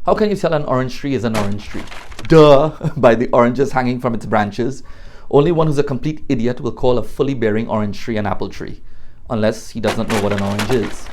How can you tell an orange tree is an orange tree? Duh, by the oranges hanging from its branches. Only one who's a complete idiot will call a fully bearing orange tree an apple tree, unless he does not know what an orange is.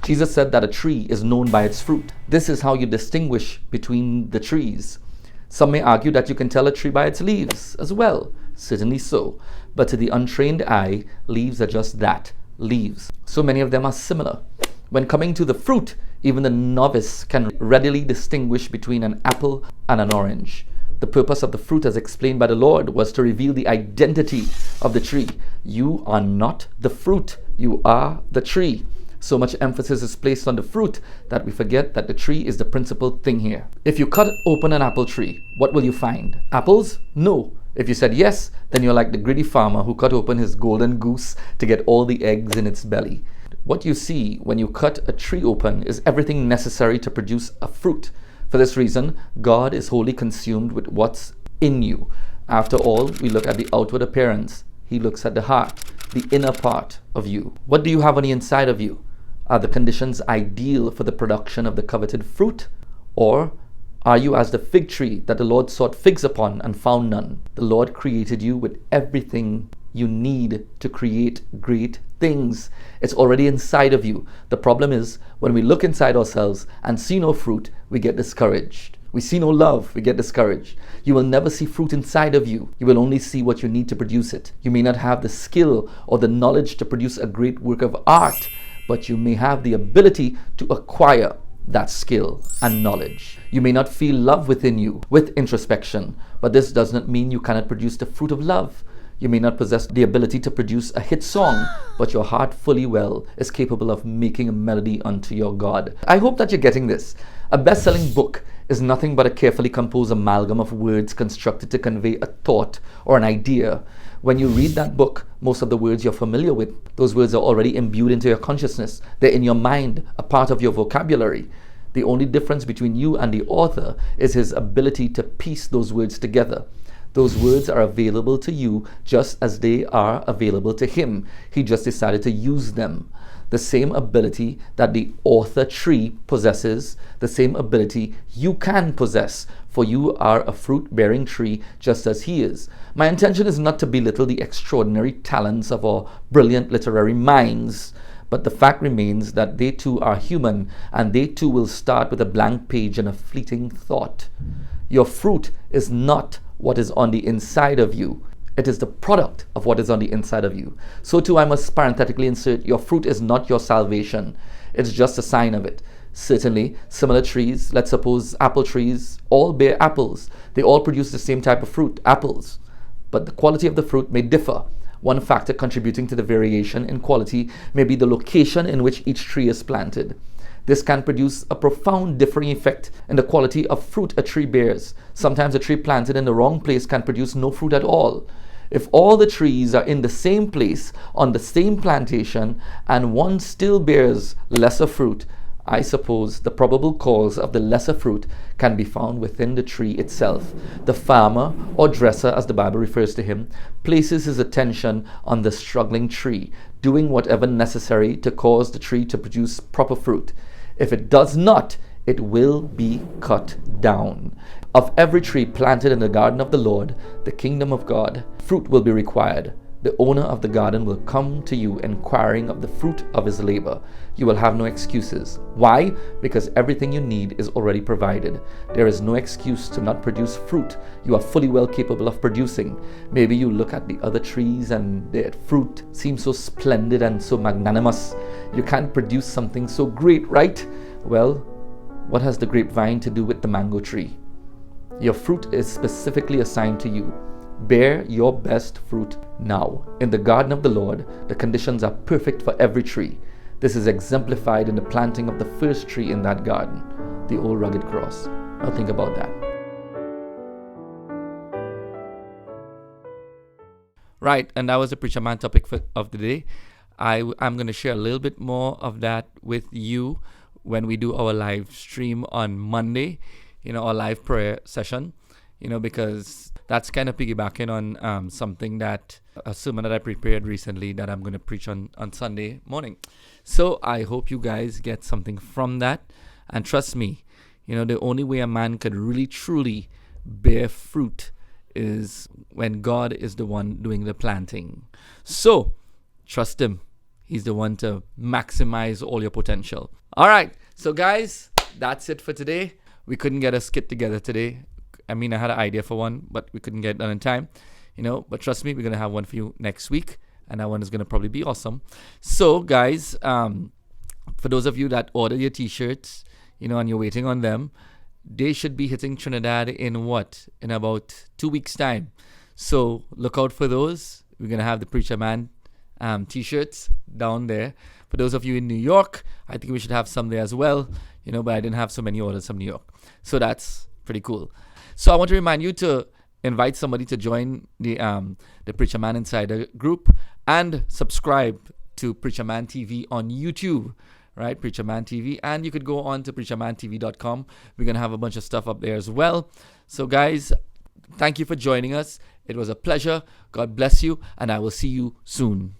Jesus said that a tree is known by its fruit. This is how you distinguish between the trees. Some may argue that you can tell a tree by its leaves as well. Certainly so. But to the untrained eye, leaves are just that, leaves. So many of them are similar. When coming to the fruit, even the novice can readily distinguish between an apple and an orange. The purpose of the fruit, as explained by the Lord, was to reveal the identity of the tree. You are not the fruit, you are the tree. So much emphasis is placed on the fruit that we forget that the tree is the principal thing here. If you cut open an apple tree, what will you find? Apples? No. If you said yes, then you're like the greedy farmer who cut open his golden goose to get all the eggs in its belly. What you see when you cut a tree open is everything necessary to produce a fruit. For this reason, God is wholly consumed with what's in you. After all, we look at the outward appearance. He looks at the heart, the inner part of you. What do you have on the inside of you? Are the conditions ideal for the production of the coveted fruit? Or are you as the fig tree that the Lord sought figs upon and found none? The Lord created you with everything you need to create great things. It's already inside of you. The problem is, when we look inside ourselves and see no fruit, we get discouraged. We see no love, we get discouraged. You will never see fruit inside of you. You will only see what you need to produce it. You may not have the skill or the knowledge to produce a great work of art, but you may have the ability to acquire that skill and knowledge. You may not feel love within you with introspection, but this does not mean you cannot produce the fruit of love. You may not possess the ability to produce a hit song, but your heart fully well is capable of making a melody unto your God. I hope that you're getting this. A best-selling book is nothing but a carefully composed amalgam of words constructed to convey a thought or an idea. When you read that book, most of the words you're familiar with, those words are already imbued into your consciousness. They're in your mind, a part of your vocabulary. The only difference between you and the author is his ability to piece those words together. Those words are available to you just as they are available to him. He just decided to use them. The same ability that the author tree possesses, the same ability you can possess, for you are a fruit-bearing tree just as he is. My intention is not to belittle the extraordinary talents of our brilliant literary minds, but the fact remains that they too are human, and they too will start with a blank page and a fleeting thought. Your fruit is not what is on the inside of you. It is the product of what is on the inside of you. So too, I must parenthetically insert, your fruit is not your salvation. It's just a sign of it. Certainly, similar trees, let's suppose apple trees, all bear apples. They all produce the same type of fruit, apples. But the quality of the fruit may differ. One factor contributing to the variation in quality may be the location in which each tree is planted. This can produce a profound differing effect in the quality of fruit a tree bears. Sometimes a tree planted in the wrong place can produce no fruit at all. If all the trees are in the same place, on the same plantation, and one still bears lesser fruit, I suppose the probable cause of the lesser fruit can be found within the tree itself. The farmer, or dresser as the Bible refers to him, places his attention on the struggling tree, doing whatever necessary to cause the tree to produce proper fruit. If it does not, it will be cut down. Of every tree planted in the garden of the Lord, the kingdom of God, fruit will be required. The owner of the garden will come to you inquiring of the fruit of his labor. You will have no excuses. Why? Because everything you need is already provided. There is no excuse to not produce fruit you are fully well capable of producing. Maybe you look at the other trees and their fruit seems so splendid and so magnanimous. You can't produce something so great, right? Well, what has the grapevine to do with the mango tree? Your fruit is specifically assigned to you. Bear your best fruit now. In the garden of the Lord, the conditions are perfect for every tree. This is exemplified in the planting of the first tree in that garden, the old rugged cross. Now think about that. Right, and that was the Preacher Man topic of the day. I'm going to share a little bit more of that with you when we do our live stream on Monday, our live prayer session, because that's kind of piggybacking on something that, a sermon that I prepared recently that I'm going to preach on Sunday morning. So I hope you guys get something from that. And trust me, The only way a man could really truly bear fruit is when God is the one doing the planting. So, trust him. He's the one to maximize all your potential. All right. So, guys, that's it for today. We couldn't get a skit together today. I mean, I had an idea for one, but we couldn't get it done in time. But trust me, we're going to have one for you next week. And that one is going to probably be awesome. So, guys, for those of you that order your t-shirts, and you're waiting on them, they should be hitting Trinidad in about 2 weeks' time. So look out for those. We're going to have the Preacher Man t-shirts down there. For those of you in New York, I think we should have some there as well, but I didn't have so many orders from New York. So that's pretty cool. So I want to remind you to invite somebody to join the Preacher Man Insider group and subscribe to Preacher Man TV on YouTube. Right, Preacher Man TV, and you could go on to preachermantv.com. We're gonna have a bunch of stuff up there as well. So, guys, thank you for joining us. It was a pleasure. God bless you, and I will see you soon.